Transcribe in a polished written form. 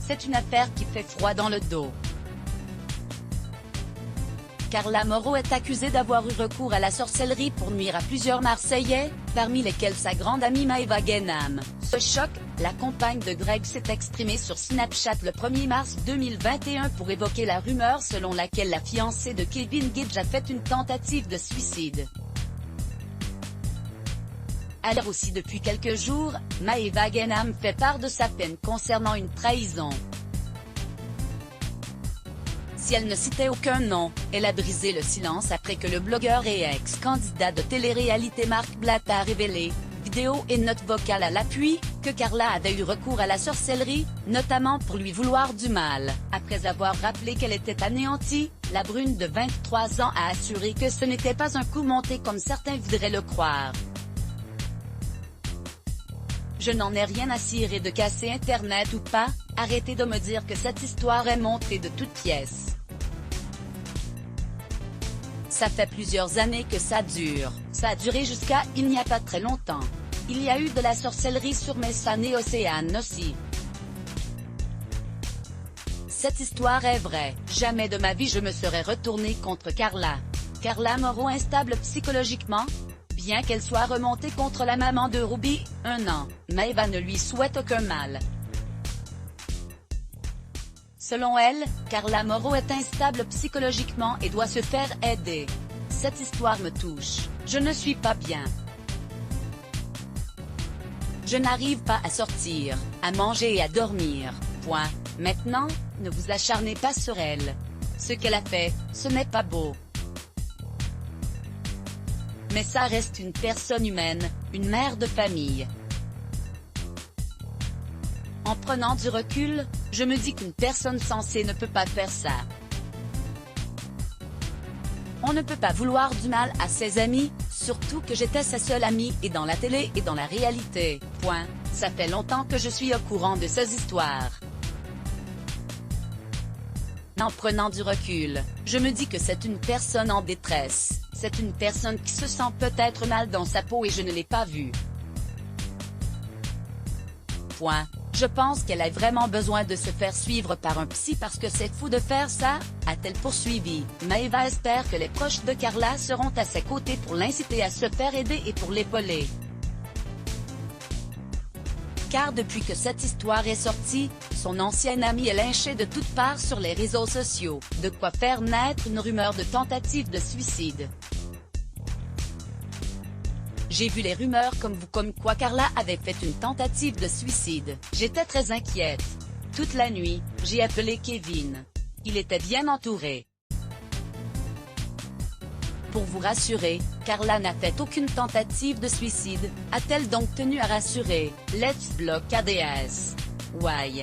C'est une affaire qui fait froid dans le dos. Carla Moreau est accusée d'avoir eu recours à la sorcellerie pour nuire à plusieurs Marseillais, parmi lesquels sa grande amie Maëva Guénam. Ce choc, la compagne de Greg s'est exprimée sur Snapchat le 1er mars 2021 pour évoquer la rumeur selon laquelle la fiancée de Kevin Gage a fait une tentative de suicide. Alors aussi depuis quelques jours, Maëva Guénam fait part de sa peine concernant une trahison. Si elle ne citait aucun nom, elle a brisé le silence après que le blogueur et ex-candidat de télé-réalité Marc Blatt a révélé, vidéo et notes vocales à l'appui, que Carla avait eu recours à la sorcellerie, notamment pour lui vouloir du mal. Après avoir rappelé qu'elle était anéantie, la brune de 23 ans a assuré que ce n'était pas un coup monté comme certains voudraient le croire. Je n'en ai rien à cirer de casser Internet ou pas, arrêtez de me dire que cette histoire est montée de toutes pièces. Ça fait plusieurs années que ça dure, ça a duré jusqu'à il n'y a pas très longtemps. Il y a eu de la sorcellerie sur Messane et Océane aussi. Cette histoire est vraie, jamais de ma vie je me serais retournée contre Carla. Carla Moreau instable psychologiquement? Bien qu'elle soit remontée contre la maman de Ruby, 1 an, Maëva ne lui souhaite aucun mal. Selon elle, Carla Moreau est instable psychologiquement et doit se faire aider. Cette histoire me touche. Je ne suis pas bien. Je n'arrive pas à sortir, à manger et à dormir. Point. Maintenant, ne vous acharnez pas sur elle. Ce qu'elle a fait, ce n'est pas beau. Mais ça reste une personne humaine, une mère de famille. En prenant du recul, je me dis qu'une personne sensée ne peut pas faire ça. On ne peut pas vouloir du mal à ses amis, surtout que j'étais sa seule amie et dans la télé et dans la réalité. Point. Ça fait longtemps que je suis au courant de ces histoires. En prenant du recul, je me dis que c'est une personne en détresse, c'est une personne qui se sent peut-être mal dans sa peau et je ne l'ai pas vue. Point. Je pense qu'elle a vraiment besoin de se faire suivre par un psy parce que c'est fou de faire ça, a-t-elle poursuivi. Maëva espère que les proches de Carla seront à ses côtés pour l'inciter à se faire aider et pour l'épauler. Car depuis que cette histoire est sortie, son ancienne amie est lynchée de toutes parts sur les réseaux sociaux, de quoi faire naître une rumeur de tentative de suicide. J'ai vu les rumeurs comme quoi Carla avait fait une tentative de suicide. J'étais très inquiète. Toute la nuit, j'ai appelé Kevin. Il était bien entouré. Pour vous rassurer, Carla n'a fait aucune tentative de suicide, a-t-elle donc tenu à rassurer. Let's block ADS. Why?